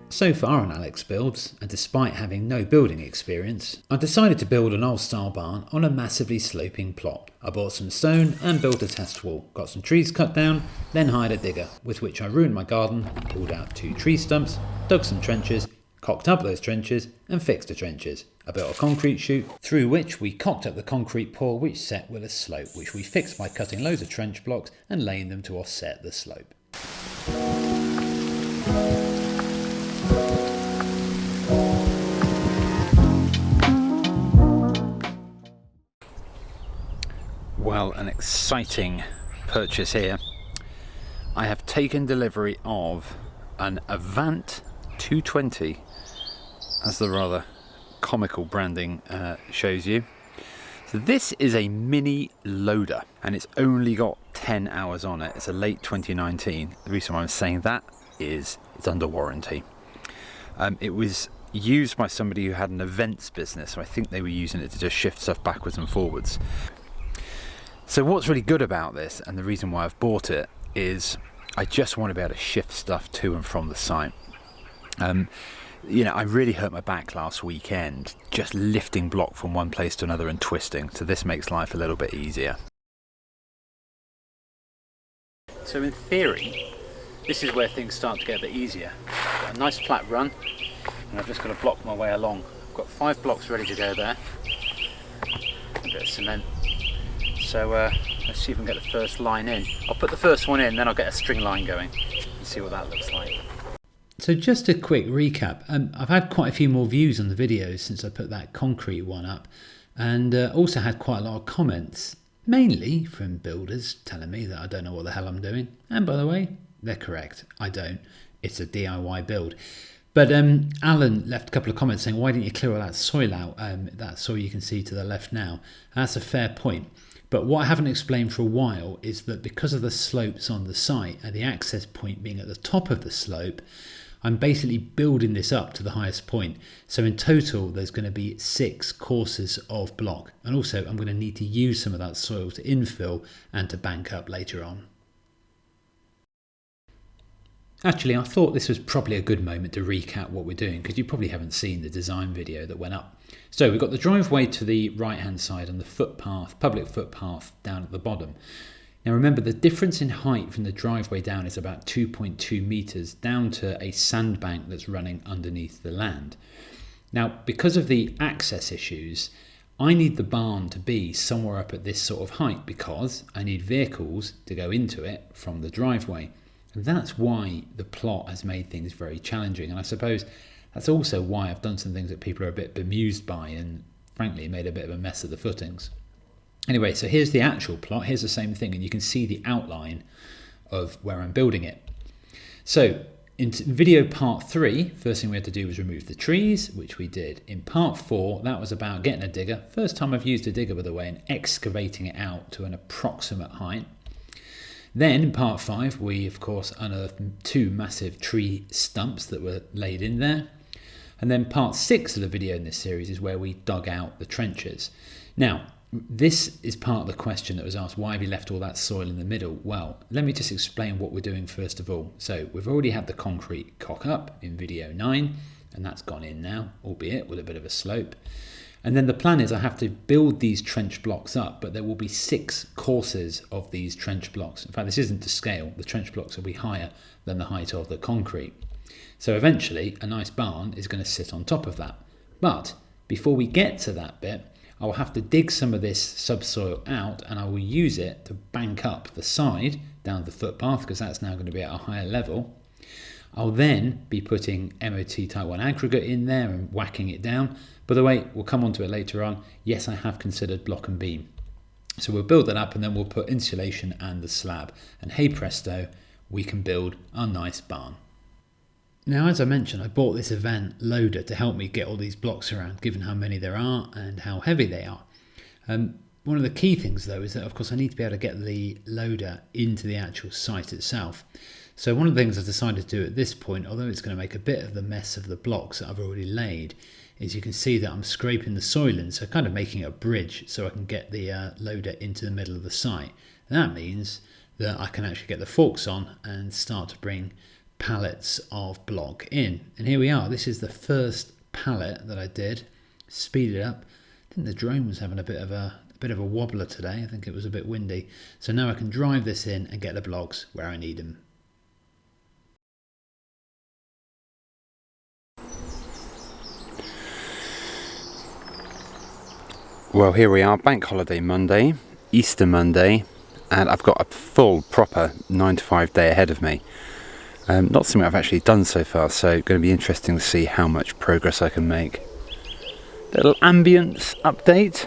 So far on Alex Builds, and despite having no building experience, I decided to build an old style barn on a massively sloping plot. I bought some stone and built a test wall, got some trees cut down, then hired a digger, with which I ruined my garden, pulled out 2 tree stumps, dug some trenches, cocked up those trenches and fixed the trenches. I built a concrete chute through which we cocked up the concrete pour which set with a slope, which we fixed by cutting loads of trench blocks and laying them to offset the slope. Well, an exciting purchase here. I have taken delivery of an Avant 220, as the rather comical branding shows you. So this is a mini loader and it's only got 10 hours on it. It's a late 2019. The reason why I'm saying that is it's under warranty. It was used by somebody who had an events business, so I think they were using it to just shift stuff backwards and forwards. So what's really good about this, and the reason why I've bought it, is I just want to be able to shift stuff to and from the site. You know, I really hurt my back last weekend just lifting block from one place to another and twisting, so this makes life a little bit easier. So in theory, this is where things start to get a bit easier. Got a nice flat run, and I've just got to block my way along. I've got 5 blocks ready to go there, a bit of cement. So let's see if we can get the first line in. I'll put the first one in, then I'll get a string line going and see what that looks like. So just a quick recap. I've had quite a few more views on the videos since I put that concrete one up, and also had quite a lot of comments, mainly from builders telling me that I don't know what the hell I'm doing. And by the way, they're correct. I don't. It's a DIY build. But Alan left a couple of comments saying, why didn't you clear all that soil out? That soil you can see to the left now. And that's a fair point. But what I haven't explained for a while is that because of the slopes on the site and the access point being at the top of the slope, I'm basically building this up to the highest point. So in total, there's going to be 6 courses of block. And also I'm going to need to use some of that soil to infill and to bank up later on. Actually, I thought this was probably a good moment to recap what we're doing, because you probably haven't seen the design video that went up. So we've got the driveway to the right hand side and the footpath, public footpath, down at the bottom. Now remember, the difference in height from the driveway down is about 2.2 meters down to a sandbank that's running underneath the land. Now, because of the access issues, I need the barn to be somewhere up at this sort of height because I need vehicles to go into it from the driveway. And that's why the plot has made things very challenging. And I suppose that's also why I've done some things that people are a bit bemused by and frankly made a bit of a mess of the footings. Anyway, so here's the actual plot. Here's the same thing, and you can see the outline of where I'm building it. So in video part 3, first thing we had to do was remove the trees, which we did. In part 4, that was about getting a digger. First time I've used a digger, by the way, and excavating it out to an approximate height. Then in part 5, we of course unearthed 2 massive tree stumps that were laid in there. And then part 6 of the video in this series is where we dug out the trenches. Now, this is part of the question that was asked, why have you left all that soil in the middle? Well, let me just explain what we're doing first of all. So we've already had the concrete cock up in video 9, and that's gone in now, albeit with a bit of a slope. And then the plan is I have to build these trench blocks up, but there will be 6 courses of these trench blocks. In fact, this isn't to scale. The trench blocks will be higher than the height of the concrete. So eventually a nice barn is going to sit on top of that. But before we get to that bit, I will have to dig some of this subsoil out and I will use it to bank up the side down the footpath, because that's now going to be at a higher level. I'll then be putting MOT Type 1 aggregate in there and whacking it down. By the way, we'll come on to it later on. Yes, I have considered block and beam. So we'll build that up and then we'll put insulation and the slab. And hey presto, we can build our nice barn. Now, as I mentioned, I bought this Avant loader to help me get all these blocks around, given how many there are and how heavy they are. One of the key things though is that of course I need to be able to get the loader into the actual site itself. So one of the things I've decided to do at this point, although it's going to make a bit of the mess of the blocks that I've already laid, is you can see that I'm scraping the soil in, so kind of making a bridge so I can get the loader into the middle of the site. And that means that I can actually get the forks on and start to bring pallets of block in. And here we are. This is the first pallet that I did. Speed it up. I think the drone was having a bit of a wobbler today. I think it was a bit windy. So now I can drive this in and get the blocks where I need them. Well, here we are, Bank Holiday Monday, Easter Monday, and I've got a full, proper 9 to 5 day ahead of me. Not something I've actually done so far, so going to be interesting to see how much progress I can make. Little ambience update.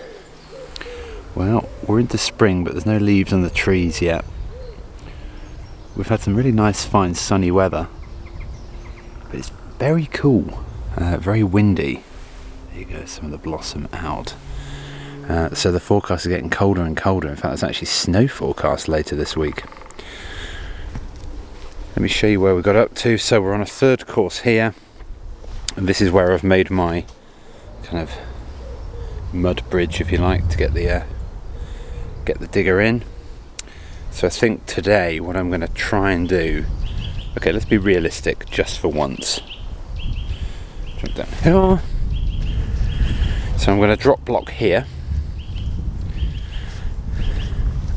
Well, we're into spring, but there's no leaves on the trees yet. We've had some really nice, fine, sunny weather, but it's very cool, very windy. There you go, some of the blossom out. So the forecast is getting colder and colder. In fact, there's actually snow forecast later this week. Let me show you where we got up to. So we're on a third course here, and this is where I've made my kind of mud bridge, if you like, to get the digger in. So I think today what I'm going to try and do, okay, let's be realistic just for once. Jump down here. So I'm going to drop block here.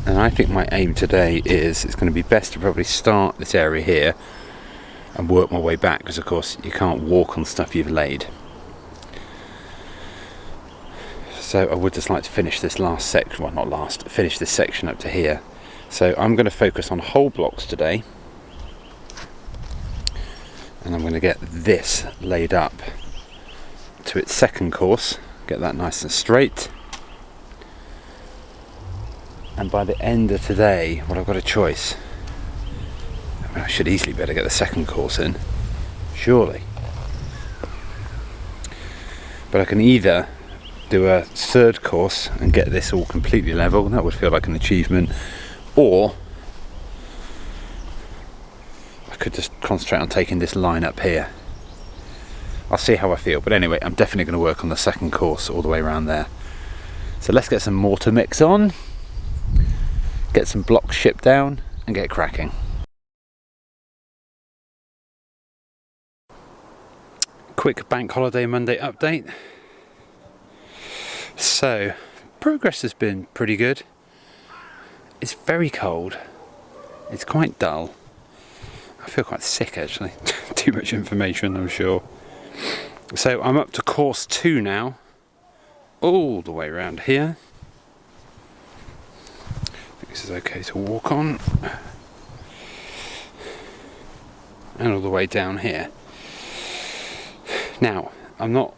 And I think my aim today is it's going to be best to probably start this area here and work my way back, because of course you can't walk on stuff you've laid. So I would just like to finish this last section, well not last, finish this section up to here. So I'm going to focus on whole blocks today, and I'm going to get this laid up to its second course, get that nice and straight. And by the end of today, well, I've got a choice. I mean, I should easily be able to get the second course in, surely. But I can either do a third course and get this all completely level, that would feel like an achievement, or I could just concentrate on taking this line up here. I'll see how I feel, but anyway, I'm definitely going to work on the second course all the way around there. So let's get some mortar mix on, get some blocks shipped down and get cracking. Quick Bank Holiday Monday update. So progress has been pretty good. It's very cold, it's quite dull. I feel quite sick actually. Too much information, I'm sure. So I'm up to course 2 now, all the way around here. This is okay to walk on, and all the way down here. Now, I'm not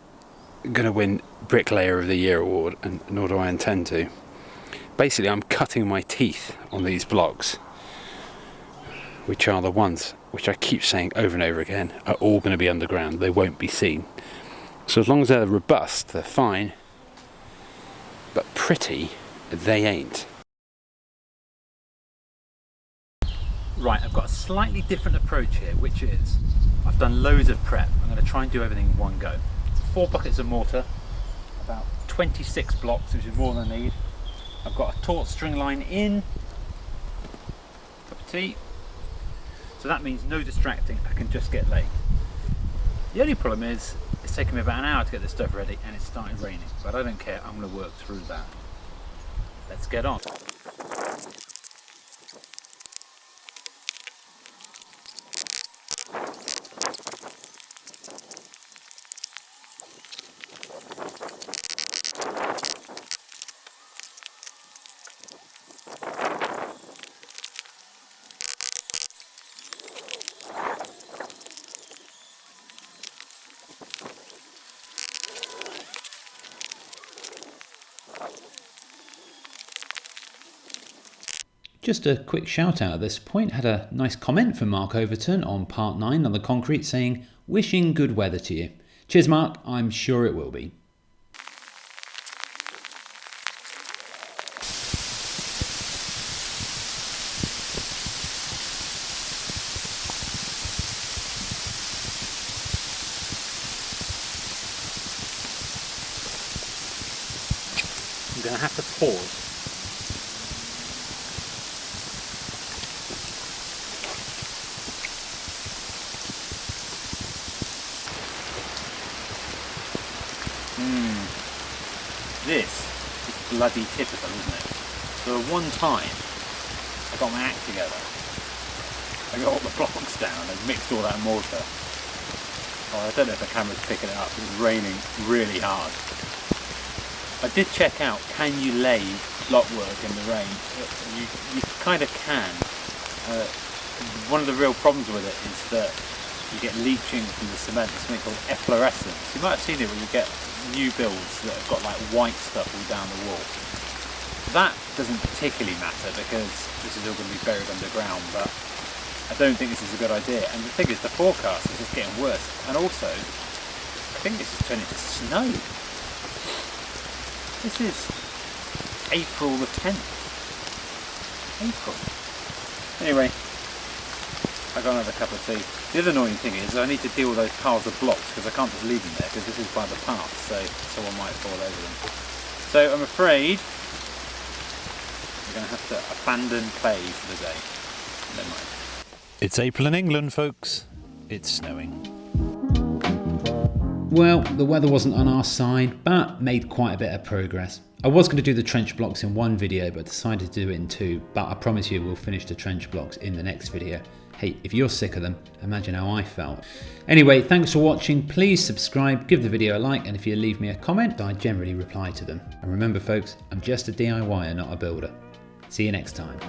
going to win Bricklayer of the Year award, and nor do I intend to. Basically, I'm cutting my teeth on these blocks, which are the ones which I keep saying over and over again are all going to be underground. They won't be seen. So as long as they're robust, they're fine, but pretty, they ain't. Right, I've got a slightly different approach here, which is I've done loads of prep. I'm going to try and do everything in one go. 4 buckets of mortar, about 26 blocks, which is more than I need. I've got a taut string line in, cup of tea. So that means no distracting, I can just get laid. The only problem is it's taken me about an hour to get this stuff ready and it's started raining, but I don't care, I'm going to work through that. Let's get on. Just a quick shout out at this point. Had a nice comment from Mark Overton on part 9 on the concrete saying, wishing good weather to you. Cheers Mark, I'm sure it will be. going to have to pause. This is bloody typical, isn't it? So one time, I got my act together. I got all the blocks down and mixed all that mortar. Oh, I don't know if the camera's picking it up, it was raining really hard. I did check out, can you lay block work in the rain? You kind of can. One of the real problems with it is that you get leaching from the cement, there's something called efflorescence. You might have seen it when you get new builds that have got like white stuff all down the wall. That doesn't particularly matter because this is all going to be buried underground, but I don't think this is a good idea. And the thing is, the forecast is just getting worse. And also, I think this is turning to snow. This is April the 10th. April. Anyway, I got another cup of tea. The other annoying thing is I need to deal with those piles of blocks because I can't just leave them there because this is by the path, so someone might fall over them. So I'm afraid we're going to have to abandon play for the day. Never mind. It's April in England, folks. It's snowing. Well, the weather wasn't on our side, but made quite a bit of progress. I was going to do the trench blocks in one video, but decided to do it in two. But I promise you we'll finish the trench blocks in the next video. Hey, if you're sick of them, imagine how I felt. Anyway, thanks for watching. Please subscribe, give the video a like, and if you leave me a comment, I generally reply to them. And remember folks, I'm just a DIYer, not a builder. See you next time.